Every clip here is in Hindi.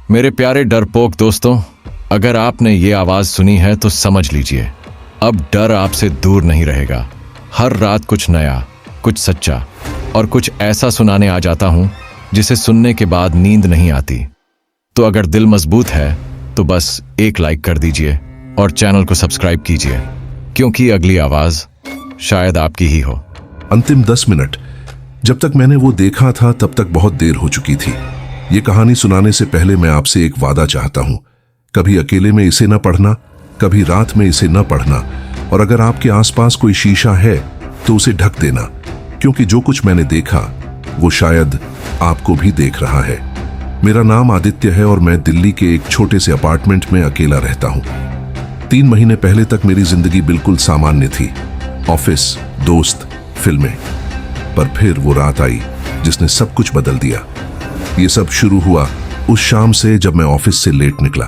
मेरे प्यारे डरपोक दोस्तों, अगर आपने ये आवाज सुनी है तो समझ लीजिए, अब डर आपसे दूर नहीं रहेगा। हर रात कुछ नया, कुछ सच्चा और कुछ ऐसा सुनाने आ जाता हूं जिसे सुनने के बाद नींद नहीं आती। तो अगर दिल मजबूत है तो बस एक लाइक कर दीजिए और चैनल को सब्सक्राइब कीजिए, क्योंकि अगली आवाज शायद आपकी ही हो। अंतिम 10 मिनट। जब तक मैंने वो देखा था तब तक बहुत देर हो चुकी थी। ये कहानी सुनाने से पहले मैं आपसे एक वादा चाहता हूं, कभी अकेले में इसे न पढ़ना, कभी रात में इसे न पढ़ना, और अगर आपके आसपास कोई शीशा है तो उसे ढक देना, क्योंकि जो कुछ मैंने देखा वो शायद आपको भी देख रहा है। मेरा नाम आदित्य है और मैं दिल्ली के एक छोटे से अपार्टमेंट में अकेला रहता हूं। 3 महीने पहले तक मेरी जिंदगी बिल्कुल सामान्य थी, ऑफिस, दोस्त, फिल्में। पर फिर वो रात आई जिसने सब कुछ बदल दिया। ये सब शुरू हुआ उस शाम से जब मैं ऑफिस से लेट निकला।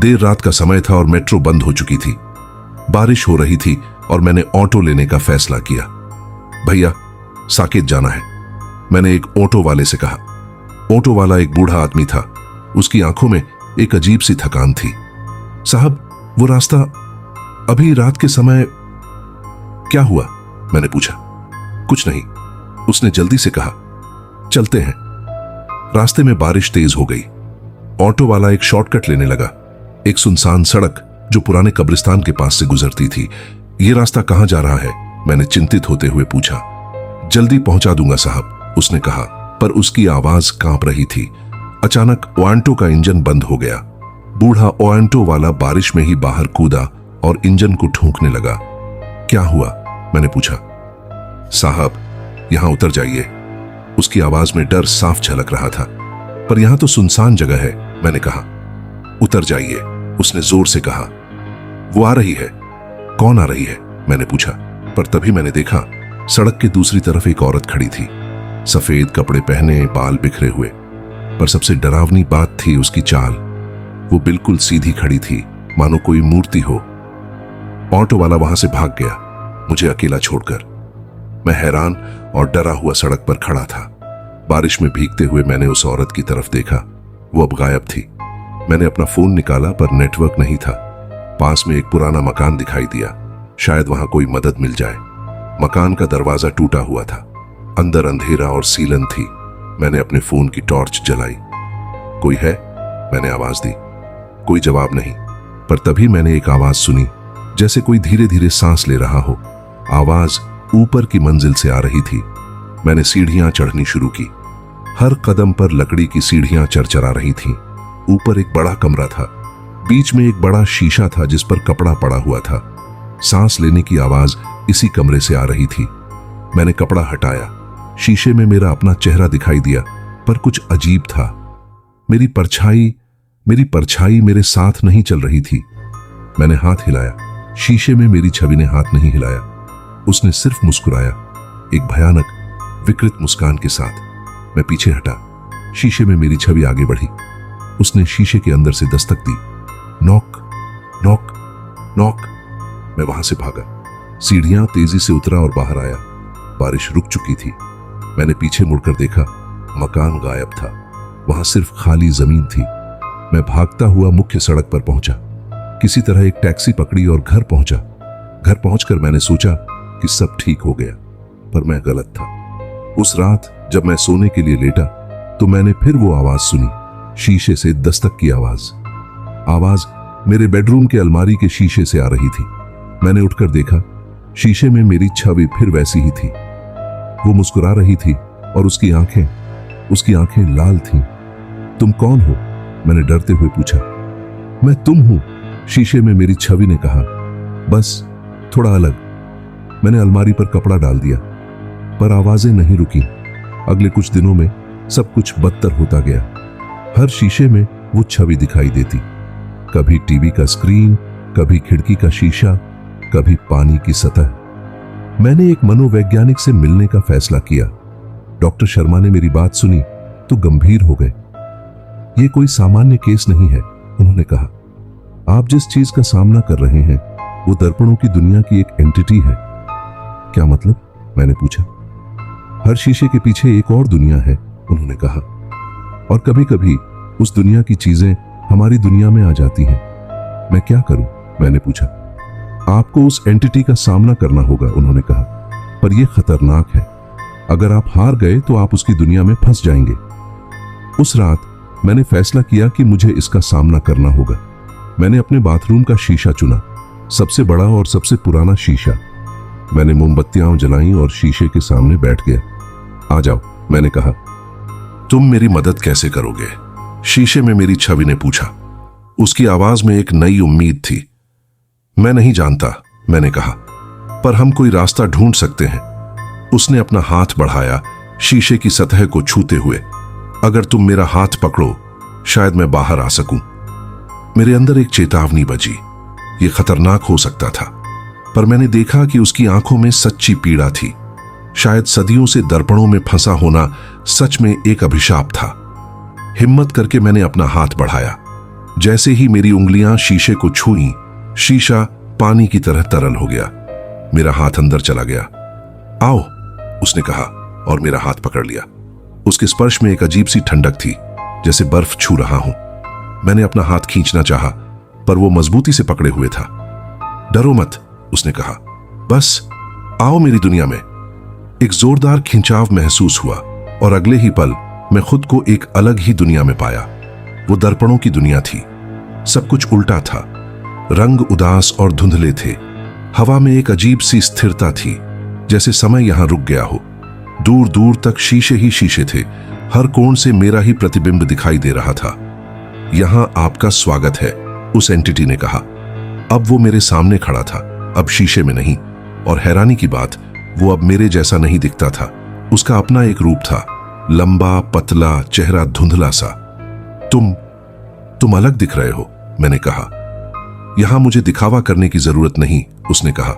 देर रात का समय था और मेट्रो बंद हो चुकी थी। बारिश हो रही थी और मैंने ऑटो लेने का फैसला किया। भैया, साकेत जाना है, मैंने एक ऑटो वाले से कहा। ऑटो वाला एक बूढ़ा आदमी था। उसकी आंखों में एक अजीब सी थकान थी। साहब, वो रास्ता अभी रात के समय। क्या हुआ? मैंने पूछा। कुछ नहीं, उसने जल्दी से कहा। चलते हैं। रास्ते में बारिश तेज हो गई। ऑटो वाला एक शॉर्टकट लेने लगा, एक सुनसान सड़क जो पुराने कब्रिस्तान के पास से गुजरती थी। यह रास्ता कहां जा रहा है? मैंने चिंतित होते हुए पूछा। जल्दी पहुंचा दूंगा साहब, उसने कहा, पर उसकी आवाज कांप रही थी। अचानक ओआंटो का इंजन बंद हो गया। बूढ़ा ओआंटो वाला बारिश में ही बाहर कूदा और इंजन को ठूंकने लगा। क्या हुआ? मैंने पूछा। साहब, यहां उतर जाइए। उसकी आवाज में डर साफ झलक रहा था। पर यहां तो सुनसान जगह है, मैंने कहा। उतर जाइए, उसने जोर से कहा। वो आ रही है। कौन आ रही है? मैंने पूछा। पर तभी मैंने देखा सड़क के दूसरी तरफ एक औरत खड़ी थी, सफेद कपड़े पहने, बाल बिखरे हुए। पर सबसे डरावनी बात थी उसकी चाल। वो बिल्कुल सीधी खड़ी थी, मानो कोई मूर्ति हो। ऑटो वाला वहां से भाग गया, मुझे अकेला छोड़कर। मैं हैरान और डरा हुआ सड़क पर खड़ा था। बारिश में भीगते हुए मैंने उस औरत की तरफ देखा। वो अब गायब थी। मैंने अपना फोन निकाला पर नेटवर्क नहीं था। पास में एक पुराना मकान दिखाई दिया, शायद वहां कोई मदद मिल जाए। मकान का दरवाजा टूटा हुआ था, अंदर अंधेरा और सीलन थी। मैंने अपने फोन की टॉर्च जलाई। कोई है? मैंने आवाज दी। कोई जवाब नहीं। पर तभी मैंने एक आवाज सुनी, जैसे कोई धीरे धीरे सांस ले रहा हो। आवाज ऊपर की मंजिल से आ रही थी। मैंने सीढ़ियां चढ़नी शुरू की। हर कदम पर लकड़ी की सीढ़ियां चरचरा रही थीं। ऊपर एक बड़ा कमरा था, बीच में एक बड़ा शीशा था जिस पर कपड़ा पड़ा हुआ था। सांस लेने की आवाज इसी कमरे से आ रही थी। मैंने कपड़ा हटाया। शीशे में मेरा अपना चेहरा दिखाई दिया, पर कुछ अजीब था। मेरी परछाई मेरे साथ नहीं चल रही थी। मैंने हाथ हिलाया। शीशे में मेरी छवि ने हाथ नहीं हिलाया। उसने सिर्फ मुस्कुराया, एक भयानक विकृत मुस्कान के साथ। मैं पीछे हटा। शीशे में मेरी छवि आगे बढ़ी। उसने शीशे के अंदर से दस्तक दी। Knock, knock, knock. मैं वहां से भागा, सीढ़ियां तेजी से उतरा और बाहर आया। बारिश रुक चुकी थी। मैंने पीछे मुड़कर देखा, मकान गायब था। वहां सिर्फ खाली जमीन थी। मैं भागता हुआ मुख्य सड़क पर पहुंचा। किसी तरह एक टैक्सी पकड़ी और घर पहुंचा। घर पहुंचकर मैंने सोचा कि सब ठीक हो गया, पर मैं गलत था। उस रात जब मैं सोने के लिए लेटा तो मैंने फिर वो आवाज सुनी, शीशे से दस्तक की आवाज। आवाज मेरे बेडरूम के अलमारी के शीशे से आ रही थी। मैंने उठकर देखा, शीशे में मेरी छवि फिर वैसी ही थी। वो मुस्कुरा रही थी और उसकी आंखें लाल थीं। तुम कौन हो? मैंने डरते हुए पूछा। मैं तुम हूं, शीशे में मेरी छवि ने कहा, बस थोड़ा अलग। मैंने अलमारी पर कपड़ा डाल दिया, पर आवाजें नहीं रुकी। अगले कुछ दिनों में सब कुछ बदतर होता गया। हर शीशे में वो छवि दिखाई देती, कभी टीवी का स्क्रीन, कभी खिड़की का शीशा, कभी पानी की सतह। मैंने एक मनोवैज्ञानिक से मिलने का फैसला किया। डॉक्टर शर्मा ने मेरी बात सुनी तो गंभीर हो गए। ये कोई सामान्य केस नहीं है, उन्होंने कहा। आप जिस चीज का सामना कर रहे हैं वो दर्पणों की दुनिया की एक एंटिटी है। क्या मतलब? मैंने पूछा। हर शीशे के पीछे एक और दुनिया है, उन्होंने कहा। और कभी कभी उस दुनिया की चीजें हमारी दुनिया में आ जाती हैं। मैं क्या करूं? मैंने पूछा। आपको उस एंटिटी का सामना करना होगा, उन्होंने कहा, पर यह खतरनाक है। अगर आप हार गए तो आप उसकी दुनिया में फंस जाएंगे। उस रात मैंने फैसला किया कि मुझे इसका सामना करना होगा। मैंने अपने बाथरूम का शीशा चुना, सबसे बड़ा और सबसे पुराना शीशा। मैंने मोमबत्तियां जलाईं और शीशे के सामने बैठ गया। आ जाओ, मैंने कहा। तुम मेरी मदद कैसे करोगे? शीशे में मेरी छवि ने पूछा। उसकी आवाज में एक नई उम्मीद थी। मैं नहीं जानता, मैंने कहा, पर हम कोई रास्ता ढूंढ सकते हैं। उसने अपना हाथ बढ़ाया, शीशे की सतह को छूते हुए। अगर तुम मेरा हाथ पकड़ो, शायद मैं बाहर आ सकूं। मेरे अंदर एक चेतावनी बजी। यह खतरनाक हो सकता था, पर मैंने देखा कि उसकी आंखों में सच्ची पीड़ा थी। शायद सदियों से दर्पणों में फंसा होना सच में एक अभिशाप था। हिम्मत करके मैंने अपना हाथ बढ़ाया। जैसे ही मेरी उंगलियां शीशे को छुईं, शीशा पानी की तरह तरल हो गया। मेरा हाथ अंदर चला गया। आओ, उसने कहा और मेरा हाथ पकड़ लिया। उसके स्पर्श में एक अजीब सी ठंडक थी, जैसे बर्फ छू रहा हूं। मैंने अपना हाथ खींचना चाहा, पर वो मजबूती से पकड़े हुए था। डरो मत, उसने कहा, बस आओ मेरी दुनिया में। एक जोरदार खिंचाव महसूस हुआ और अगले ही पल मैं खुद को एक अलग ही दुनिया में पाया। वो दर्पणों की दुनिया थी। सब कुछ उल्टा था। रंग उदास और धुंधले थे। हवा में एक अजीब सी स्थिरता थी, जैसे समय यहां रुक गया हो। दूर दूर तक शीशे ही शीशे थे। हर कोण से मेरा ही प्रतिबिंब दिखाई दे रहा था। यहां आपका स्वागत है, उस एंटिटी ने कहा। अब वो मेरे सामने खड़ा था, अब शीशे में नहीं। और हैरानी की बात, वो अब मेरे जैसा नहीं दिखता था। उसका अपना एक रूप था, लंबा, पतला, चेहरा धुंधला सा। तुम अलग दिख रहे हो, मैंने कहा। यहां मुझे दिखावा करने की जरूरत नहीं, उसने कहा।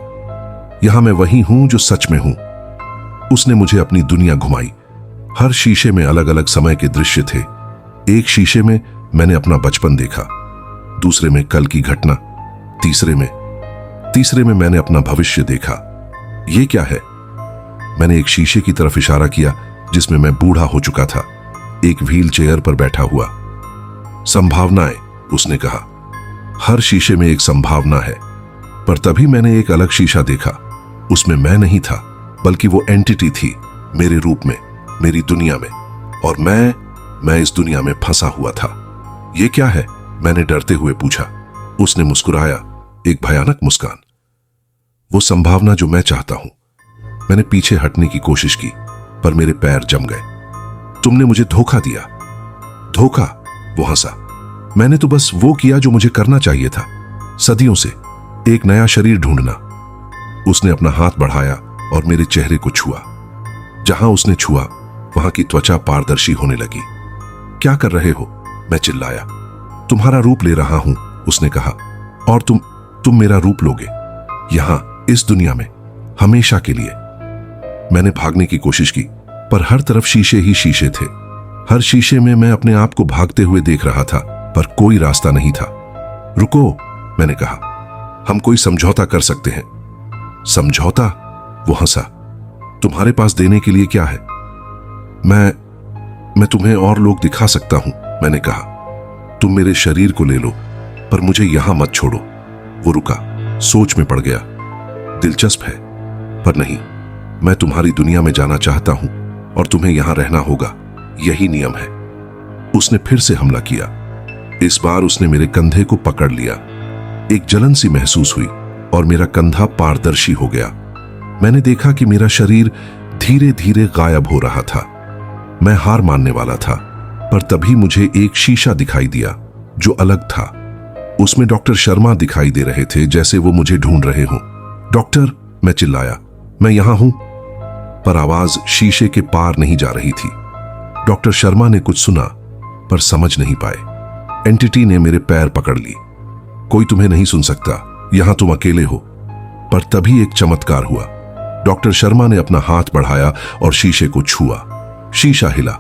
यहां मैं वही हूं जो सच में हूं। उसने मुझे अपनी दुनिया घुमाई। हर शीशे में अलग अलग समय के दृश्य थे। एक शीशे में मैंने अपना बचपन देखा, दूसरे में कल की घटना, तीसरे में मैंने अपना भविष्य देखा। ये क्या है? मैंने एक शीशे की तरफ इशारा किया जिसमें मैं बूढ़ा हो चुका था, एक व्हील चेयर पर बैठा हुआ। संभावनाएं, उसने कहा। हर शीशे में एक संभावना है। पर तभी मैंने एक अलग शीशा देखा। उसमें मैं नहीं था, बल्कि वो एंटिटी थी, मेरे रूप में, मेरी दुनिया में। और मैं इस दुनिया में फंसा हुआ था। ये क्या है? मैंने डरते हुए पूछा। उसने मुस्कुराया, एक भयानक मुस्कान। वो संभावना जो मैं चाहता हूं। मैंने पीछे हटने की कोशिश की, पर मेरे पैर जम गए। तुमने मुझे धोखा दिया। धोखा? वो हंसा। मैंने तो बस वो किया जो मुझे करना चाहिए था, सदियों से, एक नया शरीर ढूंढना। उसने अपना हाथ बढ़ाया और मेरे चेहरे को छुआ। जहां उसने छुआ, वहां की त्वचा पारदर्शी होने लगी। क्या कर रहे हो? मैं चिल्लाया। तुम्हारा रूप ले रहा हूं, उसने कहा। और तुम मेरा रूप लोगे, यहां, इस दुनिया में, हमेशा के लिए। मैंने भागने की कोशिश की, पर हर तरफ शीशे ही शीशे थे। हर शीशे में मैं अपने आप को भागते हुए देख रहा था, पर कोई रास्ता नहीं था। रुको, मैंने कहा। हम कोई समझौता कर सकते हैं। समझौता? वो हंसा। तुम्हारे पास देने के लिए क्या है? मैं तुम्हें और लोग दिखा सकता हूं, मैंने कहा। तुम मेरे शरीर को ले लो, पर मुझे यहां मत छोड़ो। वो रुका, सोच में पड़ गया। दिलचस्प है, पर नहीं। मैं तुम्हारी दुनिया में जाना चाहता हूं और तुम्हें यहां रहना होगा, यही नियम है। उसने फिर से हमला किया। इस बार उसने मेरे कंधे को पकड़ लिया। एक जलन सी महसूस हुई और मेरा कंधा पारदर्शी हो गया। मैंने देखा कि मेरा शरीर धीरे धीरे गायब हो रहा था। मैं हार मानने वाला था, पर तभी मुझे एक शीशा दिखाई दिया जो अलग था। उसमें डॉक्टर शर्मा दिखाई दे रहे थे, जैसे वो मुझे ढूंढ रहे हों। डॉक्टर, मैं चिल्लाया। मैं यहां हूं। पर आवाज शीशे के पार नहीं जा रही थी। डॉक्टर शर्मा ने कुछ सुना, पर समझ नहीं पाए। एंटिटी ने मेरे पैर पकड़ ली। कोई तुम्हें नहीं सुन सकता, यहां तुम अकेले हो। पर तभी एक चमत्कार हुआ। डॉक्टर शर्मा ने अपना हाथ बढ़ाया और शीशे को छुआ। शीशा हिला।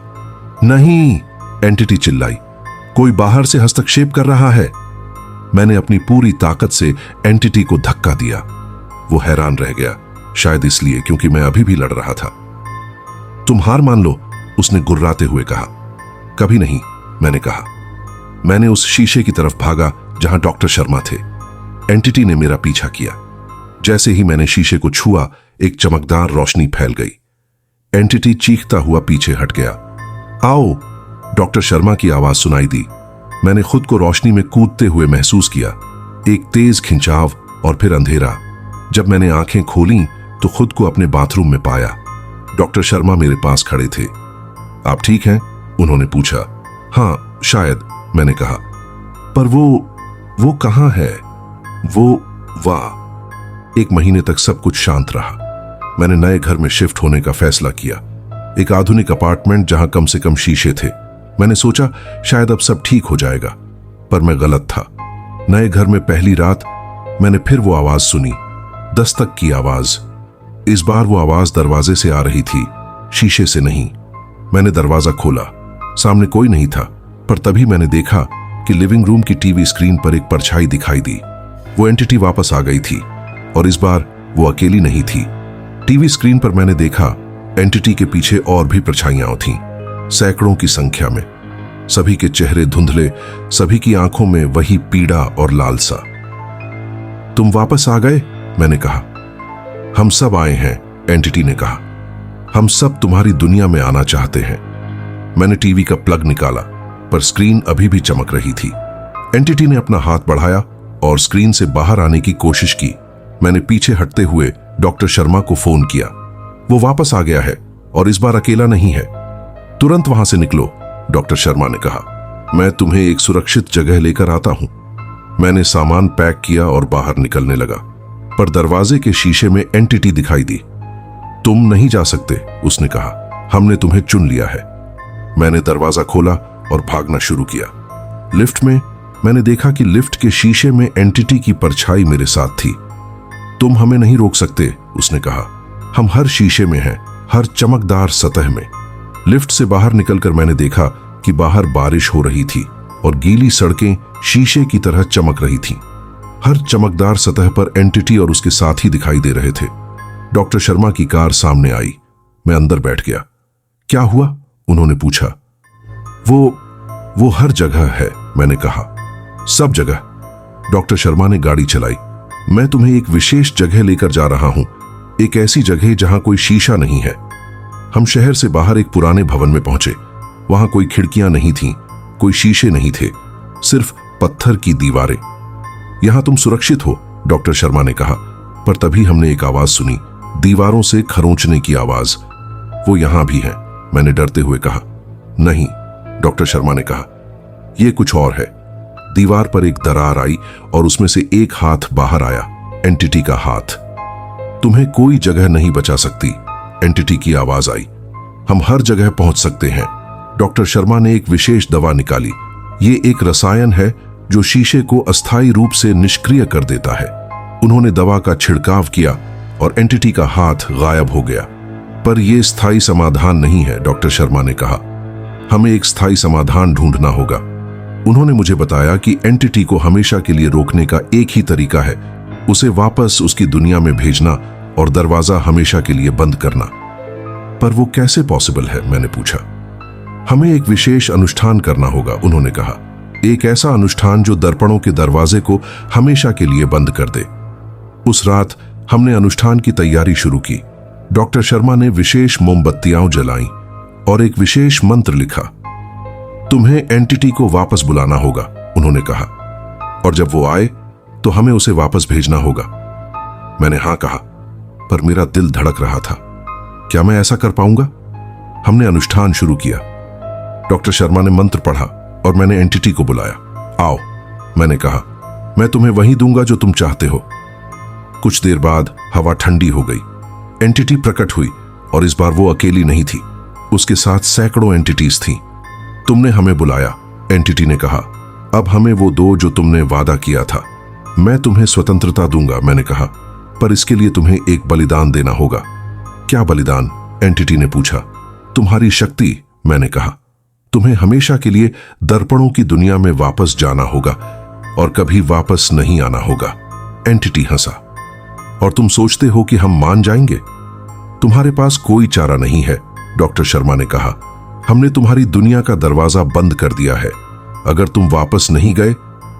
नहीं, एंटिटी चिल्लाई, कोई बाहर से हस्तक्षेप कर रहा है। मैंने अपनी पूरी ताकत से एंटिटी को धक्का दिया। वो हैरान रह गया, शायद इसलिए क्योंकि मैं अभी भी लड़ रहा था। तुम हार मान लो, उसने गुर्राते हुए कहा। कभी नहीं, मैंने कहा। मैंने उस शीशे की तरफ भागा जहां डॉक्टर शर्मा थे। एंटिटी ने मेरा पीछा किया। जैसे ही मैंने शीशे को छुआ, एक चमकदार रोशनी फैल गई। एंटिटी चीखता हुआ पीछे हट गया। आओ, डॉक्टर शर्मा की आवाज सुनाई दी। मैंने खुद को रोशनी में कूदते हुए महसूस किया। एक तेज खिंचाव और फिर अंधेरा। जब मैंने आंखें खोलीं तो खुद को अपने बाथरूम में पाया। डॉक्टर शर्मा मेरे पास खड़े थे। आप ठीक हैं? उन्होंने पूछा। हाँ, शायद, मैंने कहा। पर वो कहाँ है? वाह। 1 महीने तक सब कुछ शांत रहा। मैंने नए घर में शिफ्ट होने का फैसला किया। एक आधुनिक अपार्टमेंट जहां कम से कम शीशे थे। मैंने सोचा शायद अब सब ठीक हो जाएगा, पर मैं गलत था। नए घर में पहली रात मैंने फिर वो आवाज सुनी, दस्तक की आवाज। इस बार वो आवाज दरवाजे से आ रही थी, शीशे से नहीं। मैंने दरवाजा खोला। सामने कोई नहीं था, पर तभी मैंने देखा कि लिविंग रूम की टीवी स्क्रीन पर एक परछाई दिखाई दी। वो एंटिटी वापस आ गई थी और इस बार वो अकेली नहीं थी। टीवी स्क्रीन पर मैंने देखा एंटिटी के पीछे और भी परछाइयां थीं, सैकड़ों की संख्या में। सभी के चेहरे धुंधले, सभी की आंखों में वही पीड़ा और लालसा। तुम वापस आ गए? मैंने कहा। हम सब आए हैं, एंटिटी ने कहा। हम सब तुम्हारी दुनिया में आना चाहते हैं। मैंने टीवी का प्लग निकाला, पर स्क्रीन अभी भी चमक रही थी। एंटिटी ने अपना हाथ बढ़ाया और स्क्रीन से बाहर आने की कोशिश की। मैंने पीछे हटते हुए डॉक्टर शर्मा को फोन किया। वो वापस आ गया है और इस बार अकेला नहीं है। तुरंत वहां से निकलो, डॉक्टर शर्मा ने कहा। मैं तुम्हें एक सुरक्षित जगह लेकर आता हूं। मैंने सामान पैक किया और बाहर निकलने लगा, पर दरवाजे के शीशे में एंटिटी दिखाई दी। तुम नहीं जा सकते, उसने कहा। हमने तुम्हें चुन लिया है। मैंने दरवाजा खोला और भागना शुरू किया। लिफ्ट में मैंने देखा कि लिफ्ट के शीशे में एंटिटी की परछाई मेरे साथ थी। तुम हमें नहीं रोक सकते, उसने कहा। हम हर शीशे में हैं, हर चमकदार सतह में। लिफ्ट से बाहर निकलकर मैंने देखा कि बाहर बारिश हो रही थी और गीली सड़कें शीशे की तरह चमक रही थीं। हर चमकदार सतह पर एंटिटी और उसके साथी दिखाई दे रहे थे। डॉक्टर शर्मा की कार सामने आई। मैं अंदर बैठ गया। क्या हुआ? उन्होंने पूछा। वो हर जगह है, मैंने कहा। सब जगह। डॉक्टर शर्मा ने गाड़ी चलाई। मैं तुम्हें एक विशेष जगह लेकर जा रहा हूं, एक ऐसी जगह जहां कोई शीशा नहीं है। हम शहर से बाहर एक पुराने भवन में पहुंचे। वहां कोई खिड़कियां नहीं थीं, कोई शीशे नहीं थे, सिर्फ पत्थर की दीवारें। यहां तुम सुरक्षित हो, डॉक्टर शर्मा ने कहा। पर तभी हमने एक आवाज सुनी, दीवारों से खरोंचने की आवाज। वो यहां भी है, मैंने डरते हुए कहा। नहीं, डॉक्टर शर्मा ने कहा, यह कुछ और है। दीवार पर एक दरार आई और उसमें से एक हाथ बाहर आया, एंटिटी का हाथ। तुम्हें कोई जगह नहीं बचा सकती, एंटिटी की आवाज आई। हम हर जगह पहुंच सकते हैं। डॉक्टर शर्मा ने एक विशेष दवा निकाली। ये एक रसायन है जो शीशे को अस्थायी रूप से निष्क्रिय कर देता है। उन्होंने दवा का छिड़काव किया और एंटिटी का हाथ गायब हो गया। पर यह स्थायी समाधान नहीं है, डॉक्टर शर्मा ने कहा। हमें एक स्थायी समाधान ढूंढना होगा। उन्होंने मुझे बताया कि एंटिटी को हमेशा के लिए रोकने का एक ही तरीका है, उसे वापस उसकी दुनिया में भेजना और दरवाजा हमेशा के लिए बंद करना। पर वो कैसे पॉसिबल है? मैंने पूछा। हमें एक विशेष अनुष्ठान करना होगा, उन्होंने कहा। एक ऐसा अनुष्ठान जो दर्पणों के दरवाजे को हमेशा के लिए बंद कर दे। उस रात हमने अनुष्ठान की तैयारी शुरू की। डॉक्टर शर्मा ने विशेष मोमबत्तियां जलाईं और एक विशेष मंत्र लिखा। तुम्हें एंटिटी को वापस बुलाना होगा, उन्होंने कहा, और जब वो आए तो हमें उसे वापस भेजना होगा। मैंने हां कहा, पर मेरा दिल धड़क रहा था। क्या मैं ऐसा कर पाऊंगा? हमने अनुष्ठान शुरू किया। डॉक्टर शर्मा ने मंत्र पढ़ा और मैंने एंटिटी को बुलाया। आओ, मैंने कहा, मैं तुम्हें वही दूंगा जो तुम चाहते हो। कुछ देर बाद हवा ठंडी हो गई। एंटिटी प्रकट हुई और इस बार वो अकेली नहीं थी, उसके साथ सैकड़ों एंटिटीज थीं। तुमने हमें बुलाया, एंटिटी ने कहा। अब हमें वो दो जो तुमने वादा किया था। मैं तुम्हें स्वतंत्रता दूंगा, मैंने कहा, पर इसके लिए तुम्हें एक बलिदान देना होगा। क्या बलिदान? एंटिटी ने पूछा। तुम्हारी शक्ति, मैंने कहा। तुम्हें हमेशा के लिए दर्पणों की दुनिया में वापस जाना होगा और कभी वापस नहीं आना होगा। एंटिटी हंसा। और तुम सोचते हो कि हम मान जाएंगे? तुम्हारे पास कोई चारा नहीं है, डॉक्टर शर्मा ने कहा। हमने तुम्हारी दुनिया का दरवाजा बंद कर दिया है। अगर तुम वापस नहीं गए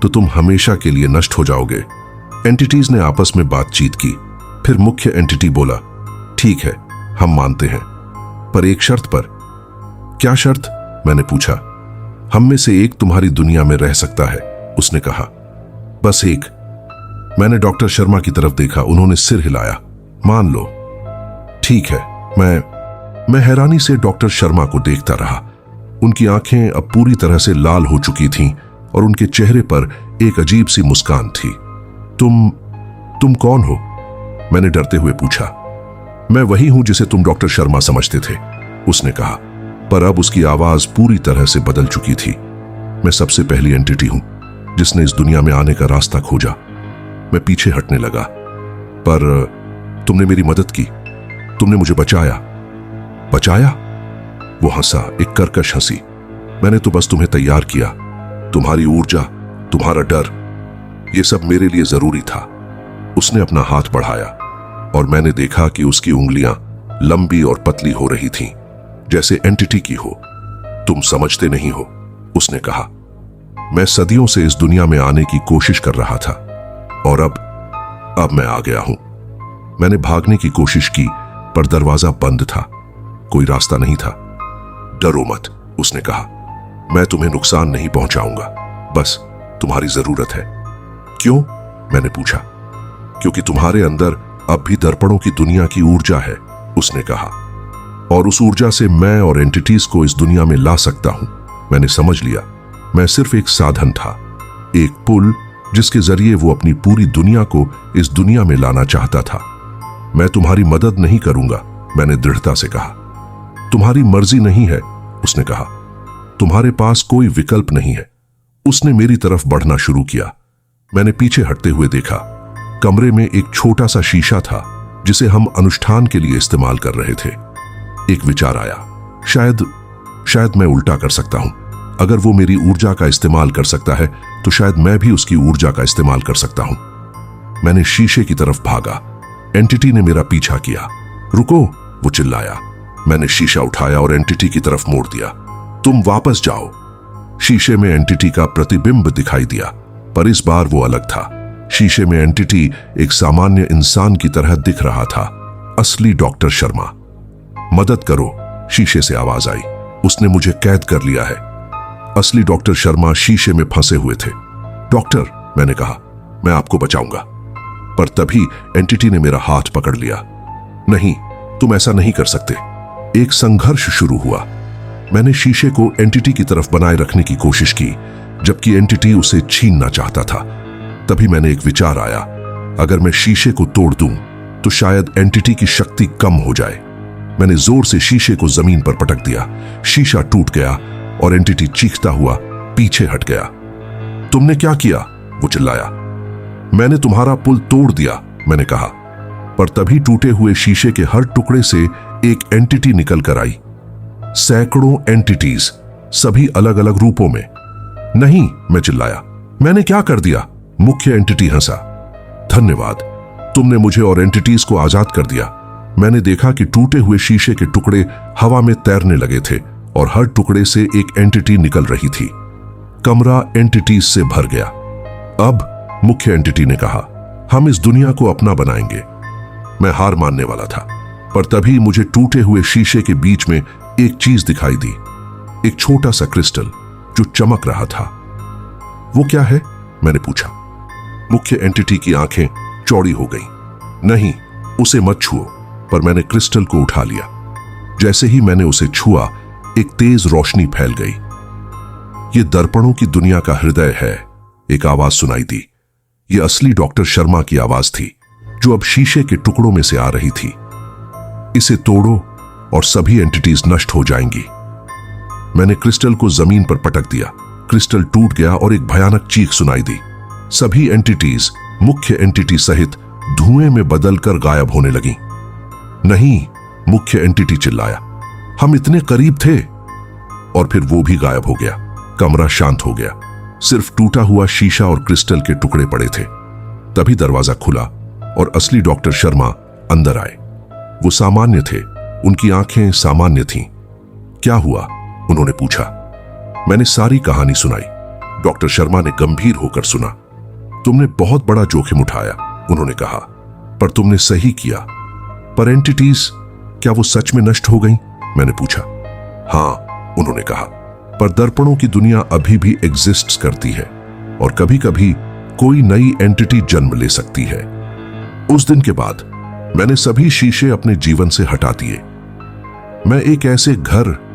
तो तुम हमेशा के लिए नष्ट हो जाओगे। एंटिटीज ने आपस में बातचीत की। फिर मुख्य एंटिटी बोला, ठीक है, हम मानते हैं, पर एक शर्त पर। क्या शर्त? मैंने पूछा। हम में से एक तुम्हारी दुनिया में रह सकता है, उसने कहा। बस एक। मैंने डॉक्टर शर्मा की तरफ देखा। उन्होंने सिर हिलाया। मान लो। ठीक है। मैं हैरानी से डॉक्टर शर्मा को देखता रहा। उनकी आंखें अब पूरी तरह से लाल हो चुकी थीं और उनके चेहरे पर एक अजीब सी मुस्कान थी। तुम कौन हो? मैंने डरते हुए पूछा। मैं वही हूं जिसे तुम डॉक्टर शर्मा समझते थे, उसने कहा, पर अब उसकी आवाज पूरी तरह से बदल चुकी थी। मैं सबसे पहली एंटिटी हूं जिसने इस दुनिया में आने का रास्ता खोजा। मैं पीछे हटने लगा। पर तुमने मेरी मदद की, तुमने मुझे बचाया। बचाया? वो हंसा, एक कर्कश हंसी। मैंने तो बस तुम्हें तैयार किया। तुम्हारी ऊर्जा, तुम्हारा डर, ये सब मेरे लिए जरूरी था। उसने अपना हाथ बढ़ाया और मैंने देखा कि उसकी उंगलियां लंबी और पतली हो रही थीं, जैसे एंटिटी की हो। तुम समझते नहीं हो, उसने कहा। मैं सदियों से इस दुनिया में आने की कोशिश कर रहा था और अब मैं आ गया हूं। मैंने भागने की कोशिश की, पर दरवाजा बंद था, कोई रास्ता नहीं था। डरो मत, उसने कहा। मैं तुम्हें नुकसान नहीं पहुंचाऊंगा, बस तुम्हारी जरूरत है। क्यों? मैंने पूछा। क्योंकि तुम्हारे अंदर अब भी दर्पणों की दुनिया की ऊर्जा है, उसने कहा, और उस ऊर्जा से मैं और एंटिटीज को इस दुनिया में ला सकता हूं। मैंने समझ लिया, मैं सिर्फ एक साधन था, एक पुल जिसके जरिए वो अपनी पूरी दुनिया को इस दुनिया में लाना चाहता था। मैं तुम्हारी मदद नहीं करूंगा, मैंने दृढ़ता से कहा। तुम्हारी मर्जी नहीं है, उसने कहा। तुम्हारे पास कोई विकल्प नहीं है। उसने मेरी तरफ बढ़ना शुरू किया। मैंने पीछे हटते हुए देखा। कमरे में एक छोटा सा शीशा था जिसे हम अनुष्ठान के लिए इस्तेमाल कर रहे थे। एक विचार आया, शायद मैं उल्टा कर सकता हूं। अगर वो मेरी ऊर्जा का इस्तेमाल कर सकता है तो शायद मैं भी उसकी ऊर्जा का इस्तेमाल कर सकता हूं। मैंने शीशे की तरफ भागा। एंटिटी ने मेरा पीछा किया। रुको, वो चिल्लाया। मैंने शीशा उठाया और एंटिटी की तरफ मोड़ दिया। तुम वापस जाओ। शीशे में एंटिटी का प्रतिबिंब दिखाई दिया, पर इस बार वो अलग था। शीशे में एंटिटी एक सामान्य इंसान की तरह दिख रहा था, असली डॉक्टर शर्मा। मदद करो, शीशे से आवाज आई। उसने मुझे कैद कर लिया है। असली डॉक्टर शर्मा शीशे में फंसे हुए थे। डॉक्टर, मैंने कहा, मैं आपको बचाऊंगा। पर तभी एंटिटी ने मेरा हाथ पकड़ लिया। नहीं, तुम ऐसा नहीं कर सकते। एक संघर्ष शुरू हुआ। मैंने शीशे को एंटिटी की तरफ बनाए रखने की कोशिश की, जबकि एंटिटी उसे छीनना चाहता था। तभी मैंने एक विचार आया, अगर मैं शीशे को तोड़ दूं तो शायद एंटिटी की शक्ति कम हो जाए। मैंने जोर से शीशे को जमीन पर पटक दिया। शीशा टूट गया और एंटिटी चीखता हुआ पीछे हट गया। तुमने क्या किया? वो चिल्लाया। मैंने तुम्हारा पुल तोड़ दिया, मैंने कहा। पर तभी टूटे हुए शीशे के हर टुकड़े से एक एंटिटी निकल कर आई। सैकड़ों एंटिटीज, सभी अलग अलग रूपों में। नहीं, मैं चिल्लाया। मैंने क्या कर दिया? मुख्य एंटिटी हंसा। धन्यवाद, तुमने मुझे और एंटिटीज को आजाद कर दिया। मैंने देखा कि टूटे हुए शीशे के टुकड़े हवा में तैरने लगे थे और हर टुकड़े से एक एंटिटी निकल रही थी। कमरा एंटिटीज से भर गया। अब मुख्य एंटिटी ने कहा, हम इस दुनिया को अपना बनाएंगे। मैं हार मानने वाला था, पर तभी मुझे टूटे हुए शीशे के बीच में एक चीज दिखाई दी, एक छोटा सा क्रिस्टल जो चमक रहा था। वो क्या है? मैंने पूछा। मुख्य एंटिटी की आंखें चौड़ी हो गईं। नहीं, उसे मत छुओ। पर मैंने क्रिस्टल को उठा लिया। जैसे ही मैंने उसे छुआ, एक तेज रोशनी फैल गई। ये दर्पणों की दुनिया का हृदय है, एक आवाज सुनाई दी। ये असली डॉक्टर शर्मा की आवाज थी, जो अब शीशे के टुकड़ों में से आ रही थी। इसे तोड़ो और सभी एंटिटीज नष्ट हो जाएंगी। मैंने क्रिस्टल को जमीन पर पटक दिया। क्रिस्टल टूट गया और एक भयानक चीख सुनाई दी। सभी एंटिटीज मुख्य एंटिटी सहित धुएं में बदलकर गायब होने लगी। नहीं, मुख्य एंटिटी चिल्लाया, हम इतने करीब थे। और फिर वो भी गायब हो गया। कमरा शांत हो गया। सिर्फ टूटा हुआ शीशा और क्रिस्टल के टुकड़े पड़े थे। तभी दरवाजा खुला और असली डॉक्टर शर्मा अंदर आए। वो सामान्य थे, उनकी आंखें सामान्य थीं। क्या हुआ? उन्होंने पूछा। मैंने सारी कहानी सुनाई। डॉक्टर शर्मा ने गंभीर होकर सुना। तुमने बहुत बड़ा जोखिम उठाया, उन्होंने कहा, पर तुमने सही किया। पर एंटिटीज, क्या वो सच में नष्ट हो गईं? मैंने पूछा। हाँ, उन्होंने कहा, पर दर्पणों की दुनिया अभी भी एग्जिस्ट करती है और कभी कभी कोई नई एंटिटी जन्म ले सकती है। उस दिन के बाद मैंने सभी शीशे अपने जीवन से हटा दिए। मैं एक ऐसे घर